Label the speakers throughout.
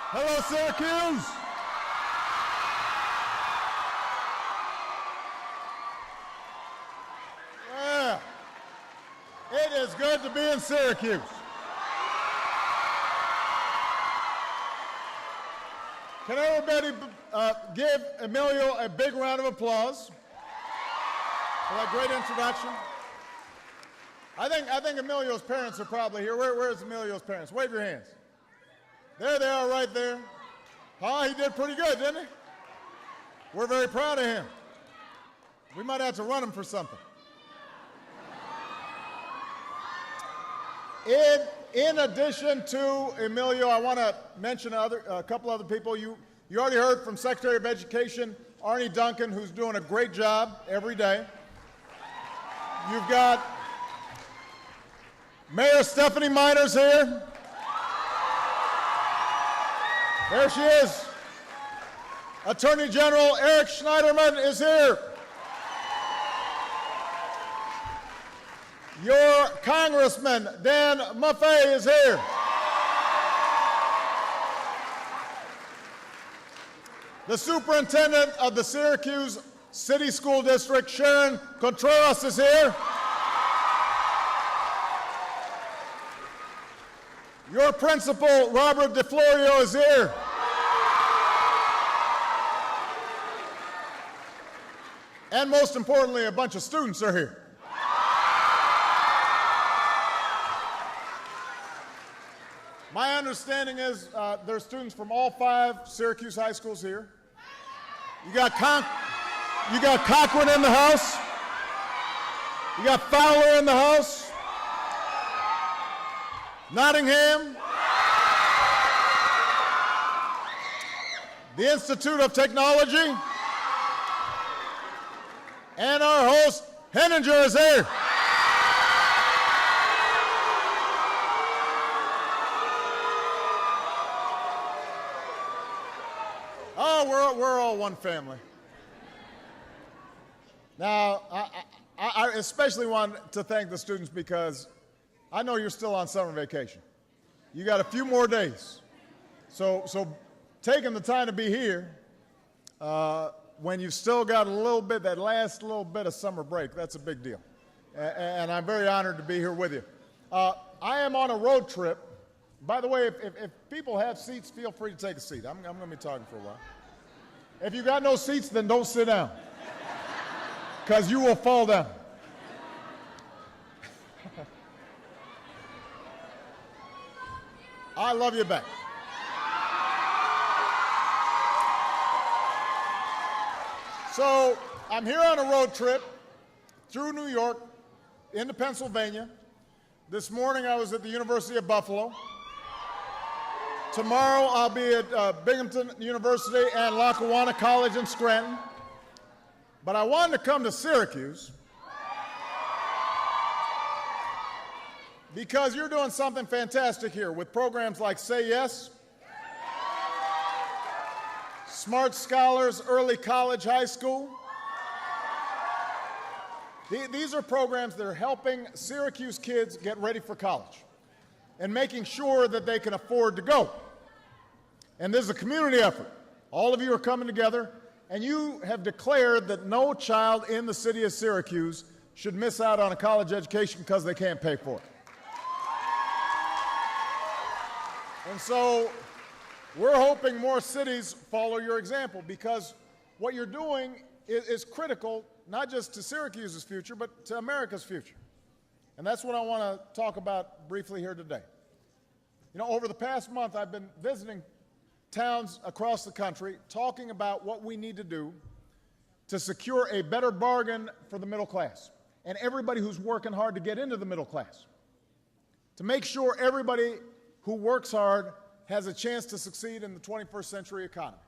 Speaker 1: Hello, Syracuse. Yeah, it is good to be in Syracuse. Can everybody give Emilio a big round of applause for that great introduction? I think Emilio's parents are probably here. Where's Emilio's parents? Wave your hands. There they are right there. He did pretty good, didn't he? We're very proud of him. We might have to run him for something. In addition to Emilio, I want to mention a couple other people. You already heard from Secretary of Education Arne Duncan, who's doing a great job every day. You've got Mayor Stephanie Miners here. There she is. Attorney General Eric Schneiderman is here. Your Congressman Dan Maffei is here. The Superintendent of the Syracuse City School District, Sharon Contreras, is here. Your principal, Robert DeFlorio, is here. And most importantly, a bunch of students are here. My understanding is there are students from all 5 Syracuse high schools here. You got Cochran in the house. You got Fowler in the house. Nottingham, the Institute of Technology, and our host, Henninger, is here. Oh, we're all one family. Now, I especially want to thank the students because I know you're still on summer vacation. You got a few more days. So taking the time to be here when you've still got a little bit, that last little bit of summer break, that's a big deal. And I'm very honored to be here with you. I am on a road trip. By the way, if people have seats, feel free to take a seat. I'm going to be talking for a while. If you got no seats, then don't sit down, because you will fall down. I love you back. So I'm here on a road trip through New York into Pennsylvania. This morning I was at the University of Buffalo. Tomorrow I'll be at Binghamton University and Lackawanna College in Scranton. But I wanted to come to Syracuse because you're doing something fantastic here with programs like Say Yes, Smart Scholars, Early College, High School. These are programs that are helping Syracuse kids get ready for college and making sure that they can afford to go. And this is a community effort. All of you are coming together, and you have declared that no child in the city of Syracuse should miss out on a college education because they can't pay for it. And so we're hoping more cities follow your example, because what you're doing is critical, not just to Syracuse's future, but to America's future. And that's what I want to talk about briefly here today. You know, over the past month, I've been visiting towns across the country talking about what we need to do to secure a better bargain for the middle class and everybody who's working hard to get into the middle class, to make sure everybody who works hard has a chance to succeed in the 21st century economy.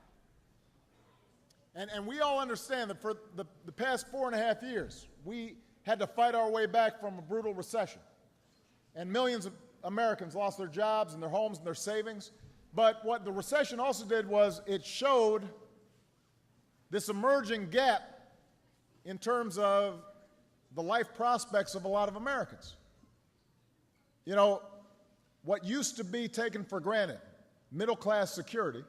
Speaker 1: And we all understand that for the past 4.5 years, we had to fight our way back from a brutal recession. And millions of Americans lost their jobs and their homes and their savings. But what the recession also did was it showed this emerging gap in terms of the life prospects of a lot of Americans. You know, what used to be taken for granted, middle-class security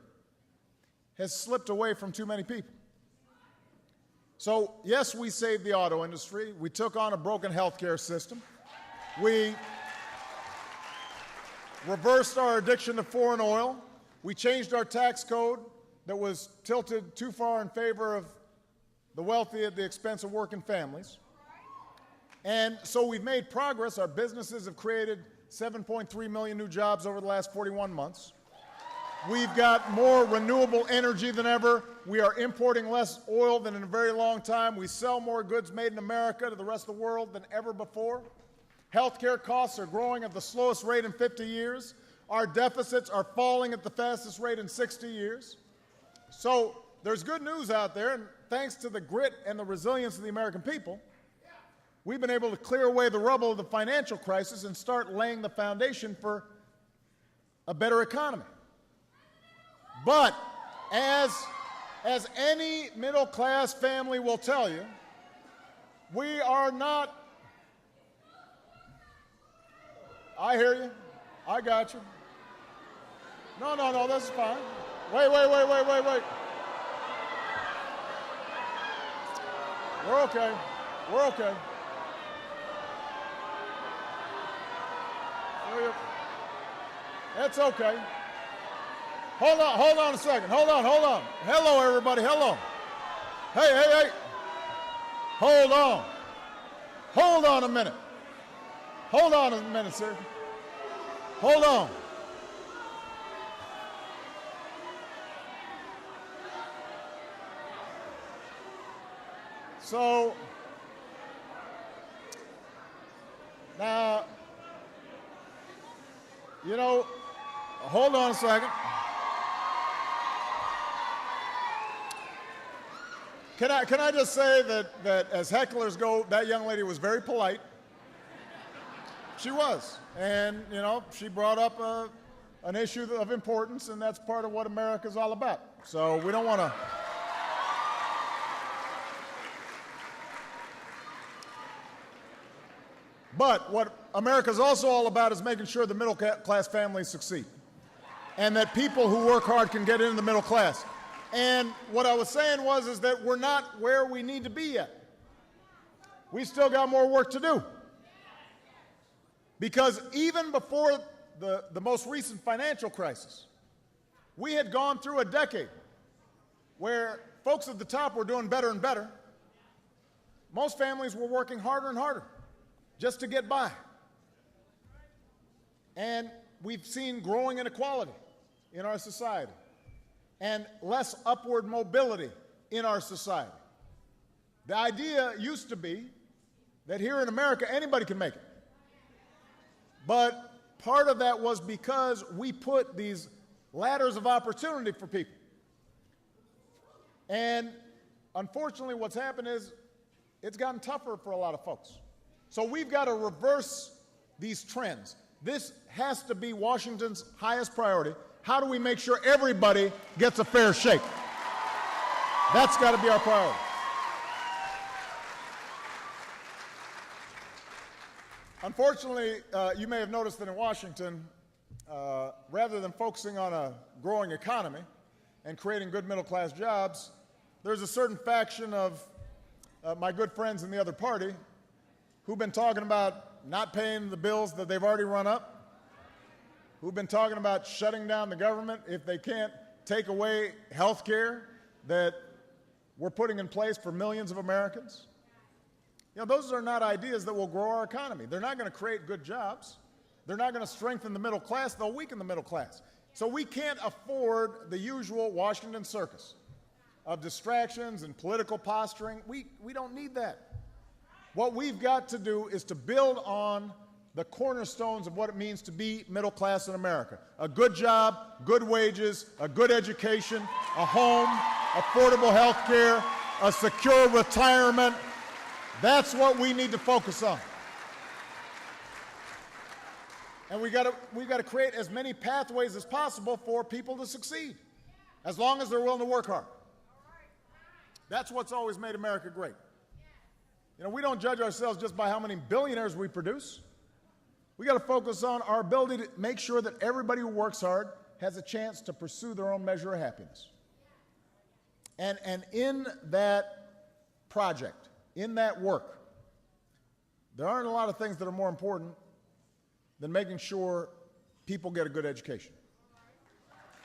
Speaker 1: has slipped away from too many people. So, yes, we saved the auto industry. We took on a broken healthcare system. We reversed our addiction to foreign oil. We changed our tax code that was tilted too far in favor of the wealthy at the expense of working families. And so we've made progress. Our businesses have created 7.3 million new jobs over the last 41 months. We've got more renewable energy than ever. We are importing less oil than in a very long time. We sell more goods made in America to the rest of the world than ever before. Healthcare costs are growing at the slowest rate in 50 years. Our deficits are falling at the fastest rate in 60 years. So there's good news out there, and thanks to the grit and the resilience of the American people, we've been able to clear away the rubble of the financial crisis and start laying the foundation for a better economy. But as any middle-class family will tell you, we are not. I hear you. I got you. No, this is fine. Wait. We're okay. It's okay. Hold on a second. Hold on. Hello, everybody. Hello. Hey. Hold on. Hold on a minute, sir. Hold on. So, now, hold on a second. Can I just say that as hecklers go, that young lady was very polite. She was. And, she brought up an issue of importance, and that's part of what America's all about. So we don't want to. But what America's also all about is making sure the middle-class families succeed, and that people who work hard can get into the middle class. And what I was saying is that we're not where we need to be yet. We still got more work to do. Because even before the most recent financial crisis, we had gone through a decade where folks at the top were doing better and better. Most families were working harder and harder just to get by. And we've seen growing inequality in our society and less upward mobility in our society. The idea used to be that here in America, anybody can make it. But part of that was because we put these ladders of opportunity for people. And unfortunately, what's happened is it's gotten tougher for a lot of folks. So we've got to reverse these trends. This has to be Washington's highest priority. How do we make sure everybody gets a fair shake? That's got to be our priority. Unfortunately, you may have noticed that in Washington, rather than focusing on a growing economy and creating good middle-class jobs, there's a certain faction of my good friends in the other party who've been talking about not paying the bills that they've already run up, who've been talking about shutting down the government if they can't take away health care that we're putting in place for millions of Americans. Those are not ideas that will grow our economy. They're not going to create good jobs. They're not going to strengthen the middle class. They'll weaken the middle class. So we can't afford the usual Washington circus of distractions and political posturing. We don't need that. What we've got to do is to build on the cornerstones of what it means to be middle class in America. A good job, good wages, a good education, a home, affordable health care, a secure retirement. That's what we need to focus on. And we've got to create as many pathways as possible for people to succeed, as long as they're willing to work hard. That's what's always made America great. We don't judge ourselves just by how many billionaires we produce. We got to focus on our ability to make sure that everybody who works hard has a chance to pursue their own measure of happiness. And in that project, in that work, there aren't a lot of things that are more important than making sure people get a good education.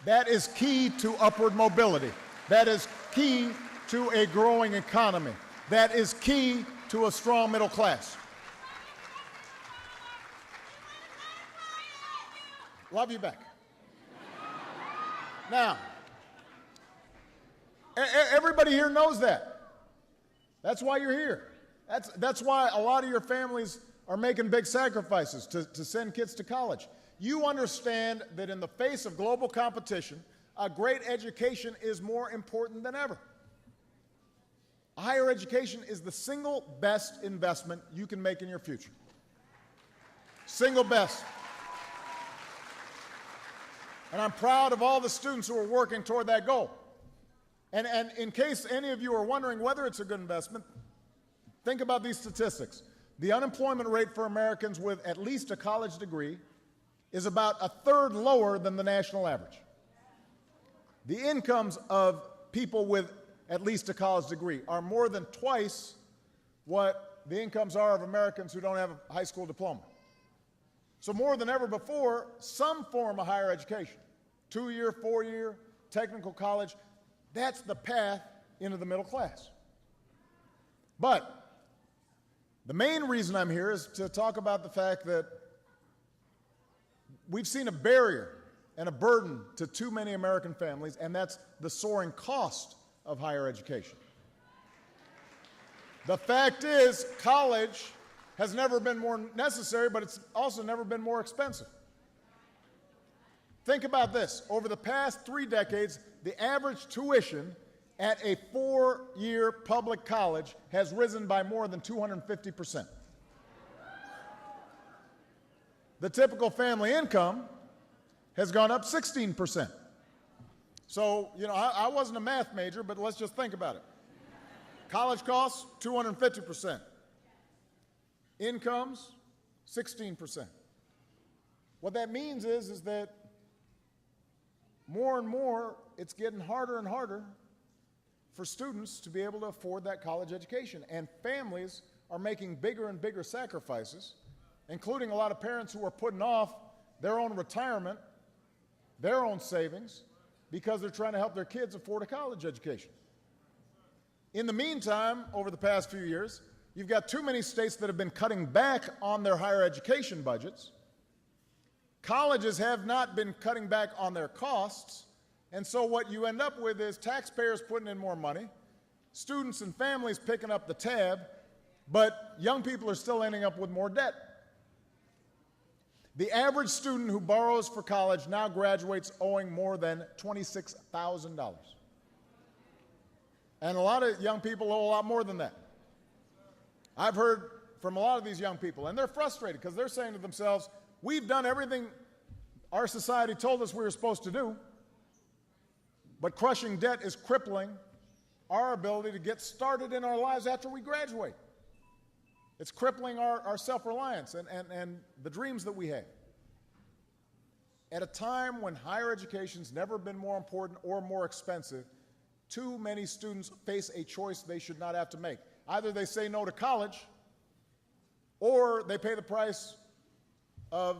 Speaker 1: That is key to upward mobility. That is key to a growing economy. That is key to a strong middle class. Love you back. Now, everybody here knows that. That's why you're here. That's why a lot of your families are making big sacrifices to send kids to college. You understand that in the face of global competition, a great education is more important than ever. Higher education is the single best investment you can make in your future. Single best. And I'm proud of all the students who are working toward that goal. And in case any of you are wondering whether it's a good investment, think about these statistics. The unemployment rate for Americans with at least a college degree is about a third lower than the national average. The incomes of people with at least a college degree are more than twice what the incomes are of Americans who don't have a high school diploma. So more than ever before, some form of higher education, 2-year, 4-year, technical college, that's the path into the middle class. But the main reason I'm here is to talk about the fact that we've seen a barrier and a burden to too many American families, and that's the soaring cost of higher education. The fact is, college has never been more necessary, but it's also never been more expensive. Think about this. Over the past 3 decades, the average tuition at a 4-year public college has risen by more than 250%. The typical family income has gone up 16%. So, I wasn't a math major, but let's just think about it. College costs, 250%. Incomes, 16%. What that means is that more and more, it's getting harder and harder for students to be able to afford that college education. And families are making bigger and bigger sacrifices, including a lot of parents who are putting off their own retirement, their own savings, because they're trying to help their kids afford a college education. In the meantime, over the past few years, you've got too many states that have been cutting back on their higher education budgets. Colleges have not been cutting back on their costs, and so what you end up with is taxpayers putting in more money, students and families picking up the tab, but young people are still ending up with more debt. The average student who borrows for college now graduates owing more than $26,000. And a lot of young people owe a lot more than that. I've heard from a lot of these young people, and they're frustrated because they're saying to themselves, we've done everything our society told us we were supposed to do, but crushing debt is crippling our ability to get started in our lives after we graduate. It's crippling our self-reliance and the dreams that we have. At a time when higher education's never been more important or more expensive, too many students face a choice they should not have to make. Either they say no to college, or they pay the price of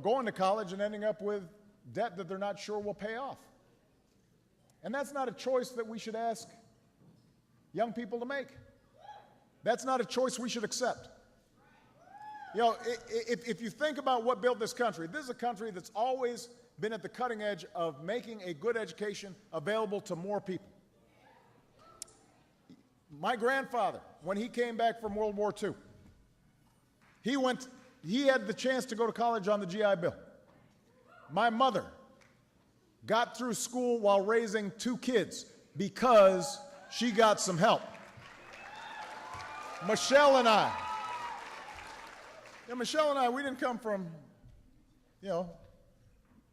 Speaker 1: going to college and ending up with debt that they're not sure will pay off. And that's not a choice that we should ask young people to make. That's not a choice we should accept. If you think about what built this is a country that's always been at the cutting edge of making a good education available to more people. My grandfather, when he came back from World War II, he had the chance to go to college on the GI Bill. My mother got through school while raising 2 kids because she got some help. Michelle and I, we didn't come from,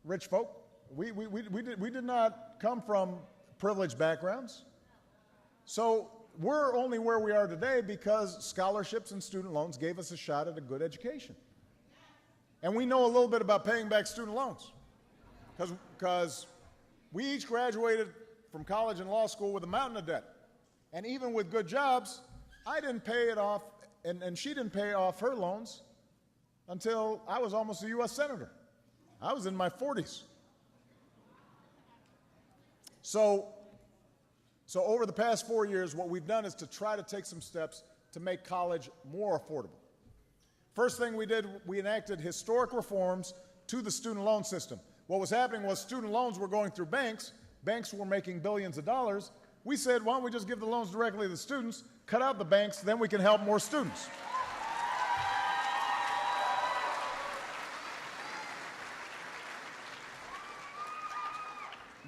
Speaker 1: rich folk. We did not come from privileged backgrounds. So we're only where we are today because scholarships and student loans gave us a shot at a good education. And we know a little bit about paying back student loans because we each graduated from college and law school with a mountain of debt. And even with good jobs, I didn't pay it off, and she didn't pay off her loans until I was almost a U.S. Senator. I was in my 40s. So over the past 4 years, what we've done is to try to take some steps to make college more affordable. First thing we did, we enacted historic reforms to the student loan system. What was happening was student loans were going through banks. Banks were making billions of dollars. We said, why don't we just give the loans directly to the students, cut out the banks, then we can help more students.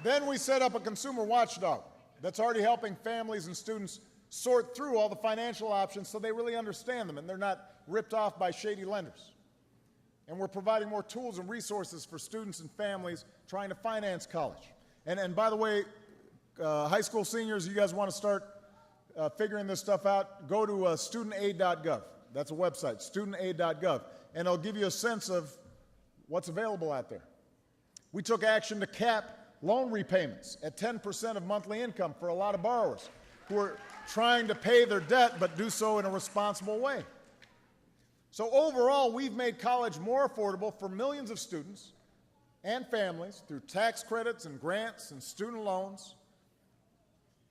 Speaker 1: Then we set up a consumer watchdog that's already helping families and students sort through all the financial options so they really understand them and they're not ripped off by shady lenders. And we're providing more tools and resources for students and families trying to finance college. And by the way, high school seniors, you guys want to start figuring this stuff out, go to studentaid.gov. That's a website, studentaid.gov, and it'll give you a sense of what's available out there. We took action to cap loan repayments at 10% of monthly income for a lot of borrowers who are trying to pay their debt but do so in a responsible way. So overall, we've made college more affordable for millions of students and families through tax credits and grants and student loans.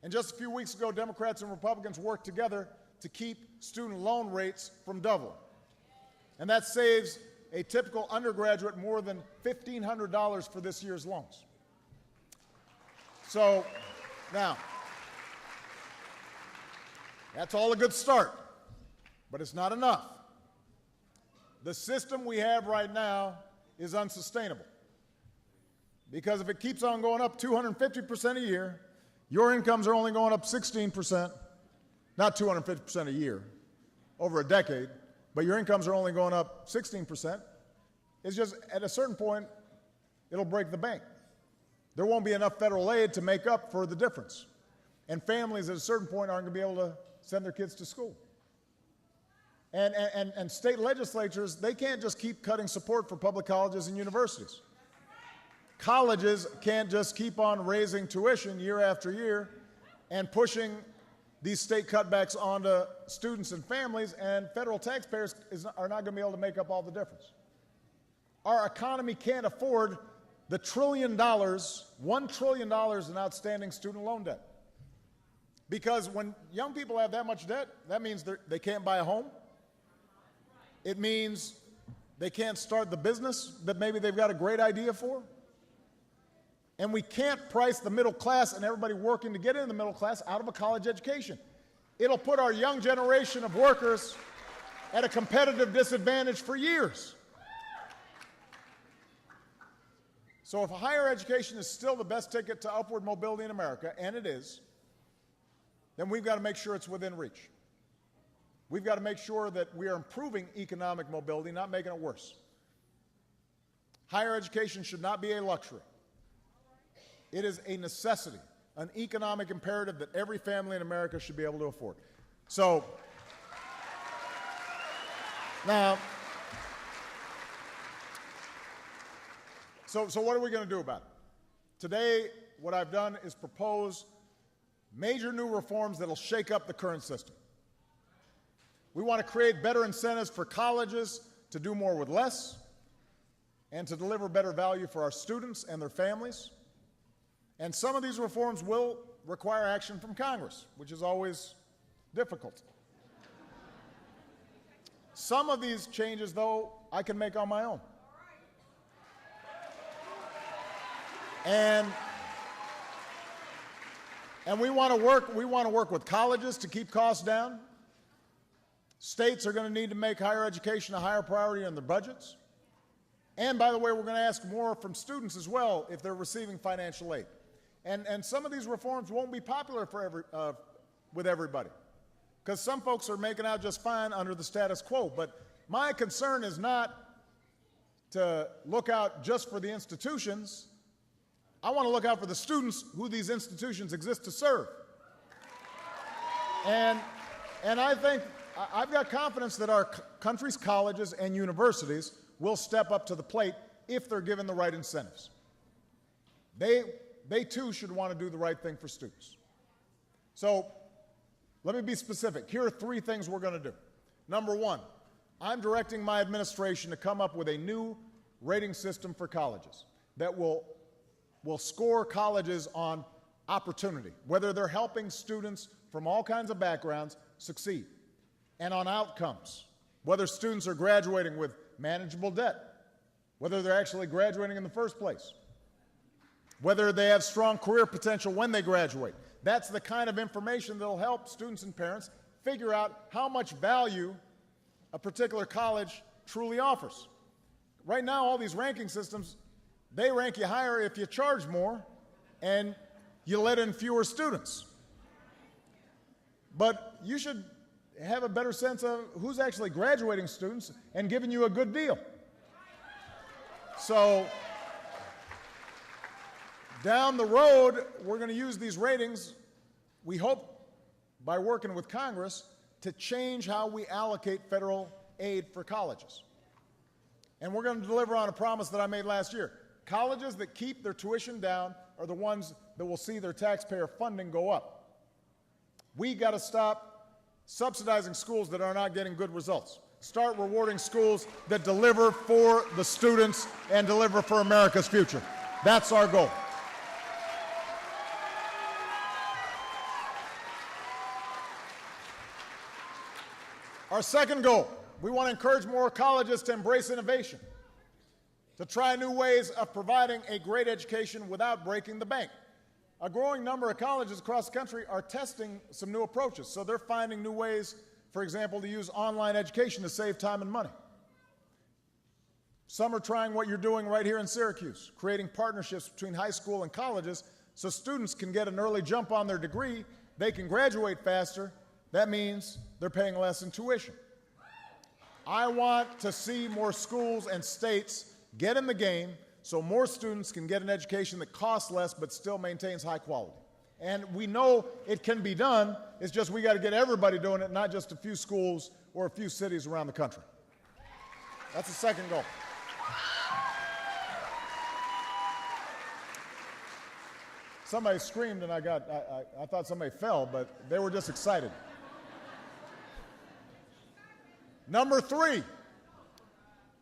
Speaker 1: And just a few weeks ago, Democrats and Republicans worked together to keep student loan rates from doubling. And that saves a typical undergraduate more than $1,500 for this year's loans. So now, that's all a good start, but it's not enough. The system we have right now is unsustainable because if it keeps on going up 250% a year, your incomes are only going up 16%, not 250% a year, over a decade, but your incomes are only going up 16%. It's just at a certain point, it'll break the bank. There won't be enough federal aid to make up for the difference. And families at a certain point aren't going to be able to send their kids to school. And state legislatures, they can't just keep cutting support for public colleges and universities. Colleges can't just keep on raising tuition year after year and pushing these state cutbacks onto students and families, and federal taxpayers are not going to be able to make up all the difference. Our economy can't afford the $1 trillion in outstanding student loan debt. Because when young people have that much debt, that means they can't buy a home. It means they can't start the business that maybe they've got a great idea for. And we can't price the middle class and everybody working to get into the middle class out of a college education. It'll put our young generation of workers at a competitive disadvantage for years. So if higher education is still the best ticket to upward mobility in America, and it is, then we've got to make sure it's within reach. We've got to make sure that we are improving economic mobility, not making it worse. Higher education should not be a luxury. It is a necessity, an economic imperative that every family in America should be able to afford. So, now, so what are we going to do about it? Today, what I've done is propose major new reforms that will shake up the current system. We want to create better incentives for colleges to do more with less and to deliver better value for our students and their families. And some of these reforms will require action from Congress, which is always difficult. Some of these changes, though, I can make on my own. And we want to work with colleges to keep costs down. States are going to need to make higher education a higher priority in their budgets. And by the way, we're going to ask more from students as well if they're receiving financial aid. And some of these reforms won't be popular with everybody, because some folks are making out just fine under the status quo. But my concern is not to look out just for the institutions. I want to look out for the students who these institutions exist to serve. And I think I've got confidence that our country's colleges and universities will step up to the plate if they're given the right incentives. They too should want to do the right thing for students. So let me be specific. Here are 3 things we're going to do. Number 1, I'm directing my administration to come up with a new rating system for colleges that will score colleges on opportunity, whether they're helping students from all kinds of backgrounds succeed, and on outcomes, whether students are graduating with manageable debt, whether they're actually graduating in the first place, whether they have strong career potential when they graduate. That's the kind of information that will help students and parents figure out how much value a particular college truly offers. Right now, all these ranking systems, they rank you higher if you charge more and you let in fewer students. But you should have a better sense of who's actually graduating students and giving you a good deal. So down the road, we're going to use these ratings, we hope, by working with Congress, to change how we allocate federal aid for colleges. And we're going to deliver on a promise that I made last year. Colleges that keep their tuition down are the ones that will see their taxpayer funding go up. We got to stop subsidizing schools that are not getting good results. Start rewarding schools that deliver for the students and deliver for America's future. That's our goal. Our second goal, we want to encourage more colleges to embrace innovation, to try new ways of providing a great education without breaking the bank. A growing number of colleges across the country are testing some new approaches, so they're finding new ways, for example, to use online education to save time and money. Some are trying what you're doing right here in Syracuse, creating partnerships between high school and colleges so students can get an early jump on their degree, they can graduate faster. That means they're paying less in tuition. I want to see more schools and states get in the game so more students can get an education that costs less but still maintains high quality. And we know it can be done. It's just we got to get everybody doing it, not just a few schools or a few cities around the country. That's the second goal. Somebody screamed and I thought somebody fell, but they were just excited. Number 3,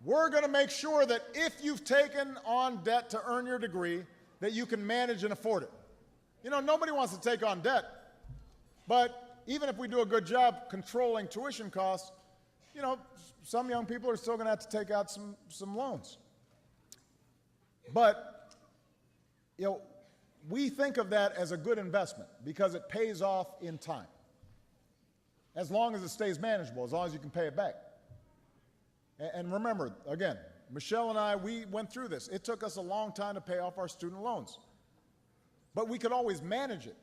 Speaker 1: we're going to make sure that if you've taken on debt to earn your degree, that you can manage and afford it. You know, nobody wants to take on debt, but even if we do a good job controlling tuition costs, you know, some young people are still going to have to take out some loans. But, you know, we think of that as a good investment because it pays off in time, as long as it stays manageable, as long as you can pay it back. And remember, again, Michelle and I, we went through this. It took us a long time to pay off our student loans. But we could always manage it.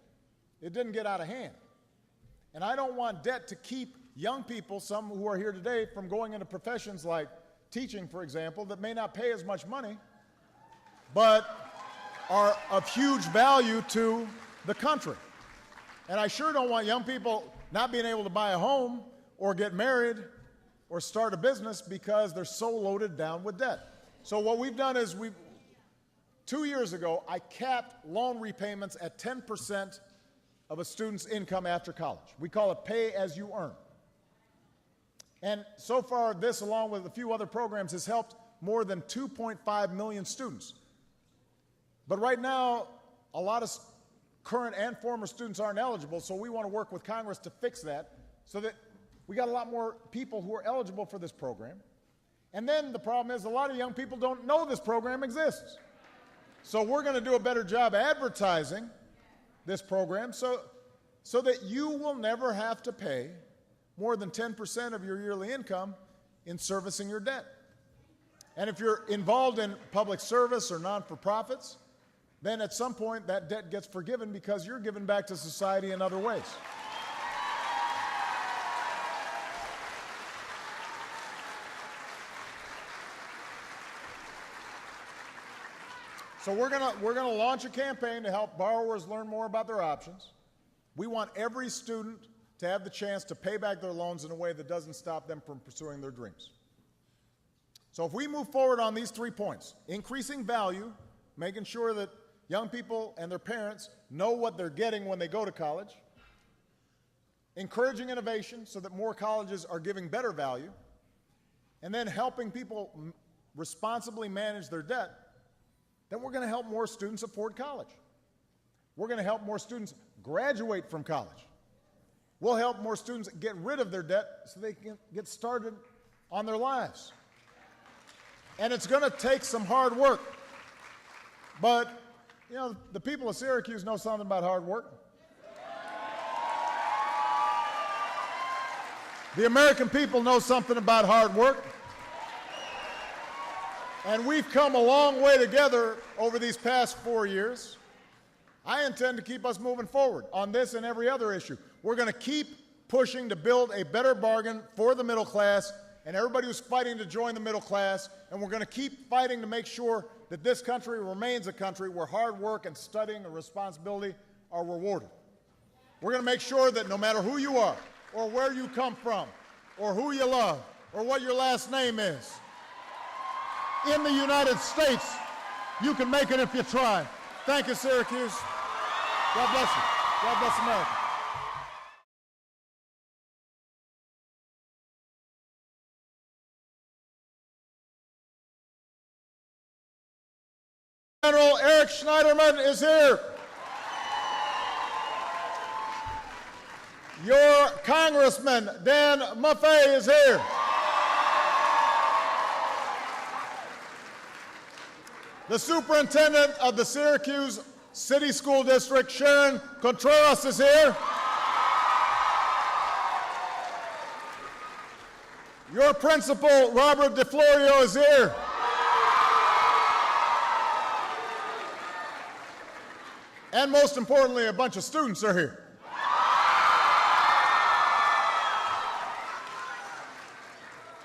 Speaker 1: It didn't get out of hand. And I don't want debt to keep young people, some who are here today, from going into professions like teaching, for example, that may not pay as much money, but are of huge value to the country. And I sure don't want young people not being able to buy a home or get married or start a business because they're so loaded down with debt. So what we've done is 2 years ago, I capped loan repayments at 10% of a student's income after college. We call it pay as you earn. And so far, this, along with a few other programs, has helped more than 2.5 million students. But right now, a lot of current and former students aren't eligible, so we want to work with Congress to fix that so that we got a lot more people who are eligible for this program. And then the problem is a lot of young people don't know this program exists. So we're going to do a better job advertising this program so that you will never have to pay more than 10% of your yearly income in servicing your debt. And if you're involved in public service or non-for-profits, then at some point that debt gets forgiven because you're giving back to society in other ways. So we're gonna launch a campaign to help borrowers learn more about their options. We want every student to have the chance to pay back their loans in a way that doesn't stop them from pursuing their dreams. So if we move forward on these 3 points, increasing value, making sure that young people and their parents know what they're getting when they go to college, encouraging innovation so that more colleges are giving better value, and then helping people responsibly manage their debt, then we're going to help more students afford college. We're going to help more students graduate from college. We'll help more students get rid of their debt so they can get started on their lives. And it's going to take some hard work. But, you know, the people of Syracuse know something about hard work. The American people know something about hard work. And we've come a long way together over these past 4 years. I intend to keep us moving forward on this and every other issue. We're going to keep pushing to build a better bargain for the middle class and everybody who's fighting to join the middle class, and we're going to keep fighting to make sure that this country remains a country where hard work and studying and responsibility are rewarded. We're going to make sure that no matter who you are, or where you come from, or who you love, or what your last name is, in the United States, you can make it if you try. Thank you, Syracuse. God bless you. God bless America. General Eric Schneiderman is here. Your Congressman, Dan Maffei, is here. The Superintendent of the Syracuse City School District, Sharon Contreras, is here. Your Principal, Robert DeFlorio, is here. And most importantly, a bunch of students are here.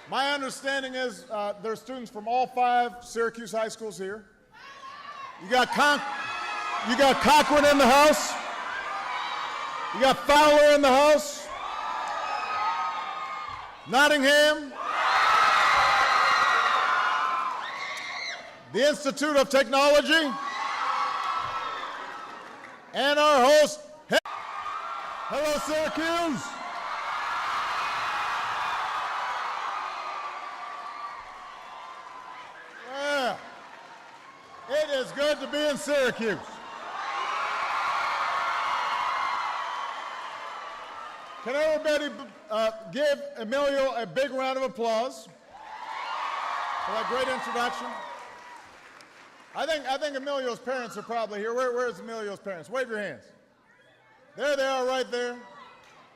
Speaker 1: My understanding is there are students from all 5 Syracuse high schools here. You got Cochran in the house. You got Fowler in the house. Nottingham. The Institute of Technology. And our host, hello, Syracuse. Yeah, it is good to be in Syracuse. Can everybody give Emilio a big round of applause for that great introduction? I think Emilio's parents are probably here. Where's Emilio's parents? Wave your hands. There they are right there.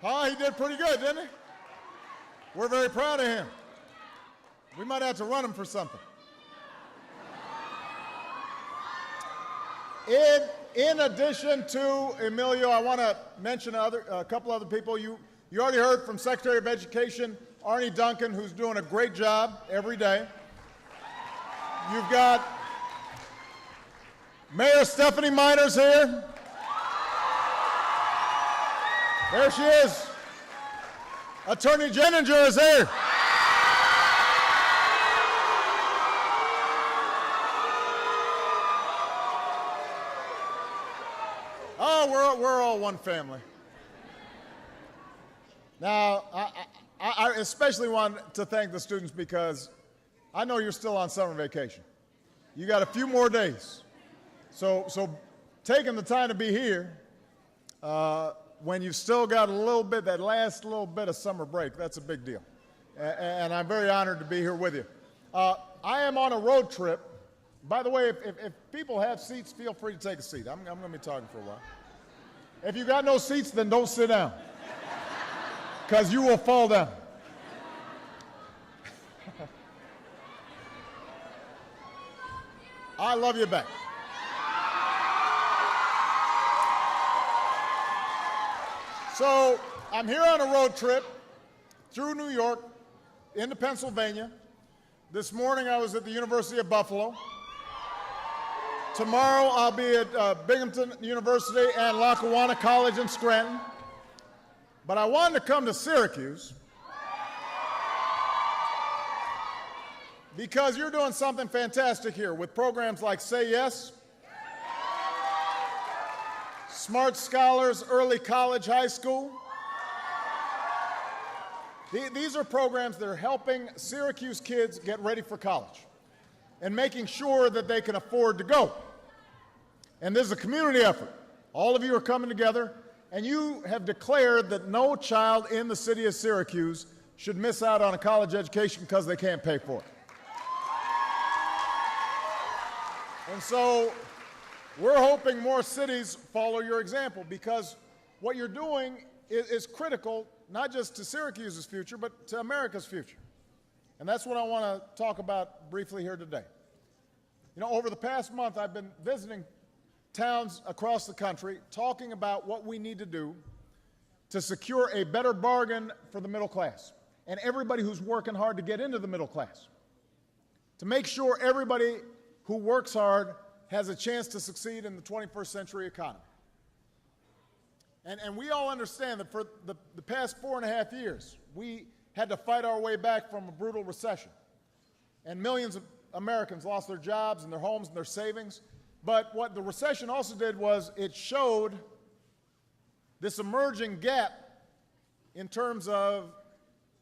Speaker 1: Oh, he did pretty good, didn't he? We're very proud of him. We might have to run him for something. In addition to Emilio, I want to mention a couple other people. You already heard from Secretary of Education Arnie Duncan, who's doing a great job every day. You've got Mayor Stephanie Miners here. There she is. Attorney Jeninger is here. Oh, we're all one family. Now, I especially want to thank the students because I know you're still on summer vacation. You got a few more days. So taking the time to be here when you've still got a little bit, that last little bit of summer break, that's a big deal. And I'm very honored to be here with you. I am on a road trip. By the way, if people have seats, feel free to take a seat. I'm going to be talking for a while. If you got no seats, then don't sit down, because you will fall down. I love you back. So I'm here on a road trip through New York into Pennsylvania. This morning I was at the University of Buffalo. Tomorrow I'll be at Binghamton University and Lackawanna College in Scranton. But I wanted to come to Syracuse Because you're doing something fantastic here with programs like Say Yes, Smart Scholars, Early College, High School. These are programs that are helping Syracuse kids get ready for college and making sure that they can afford to go. And this is a community effort. All of you are coming together, and you have declared that no child in the city of Syracuse should miss out on a college education because they can't pay for it. And so we're hoping more cities follow your example, because what you're doing is critical, not just to Syracuse's future, but to America's future. And that's what I want to talk about briefly here today. You know, over the past month, I've been visiting towns across the country talking about what we need to do to secure a better bargain for the middle class and everybody who's working hard to get into the middle class, to make sure everybody who works hard has a chance to succeed in the 21st century economy. And we all understand that for the past 4.5 years, we had to fight our way back from a brutal recession. And millions of Americans lost their jobs and their homes and their savings. But what the recession also did was it showed this emerging gap in terms of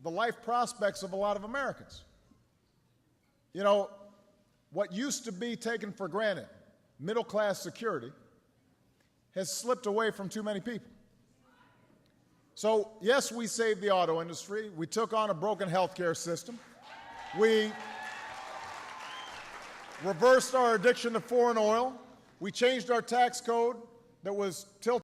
Speaker 1: the life prospects of a lot of Americans. You know, what used to be taken for granted, middle-class security, has slipped away from too many people. So, yes, we saved the auto industry. We took on a broken healthcare system. We reversed our addiction to foreign oil. We changed our tax code that was tilted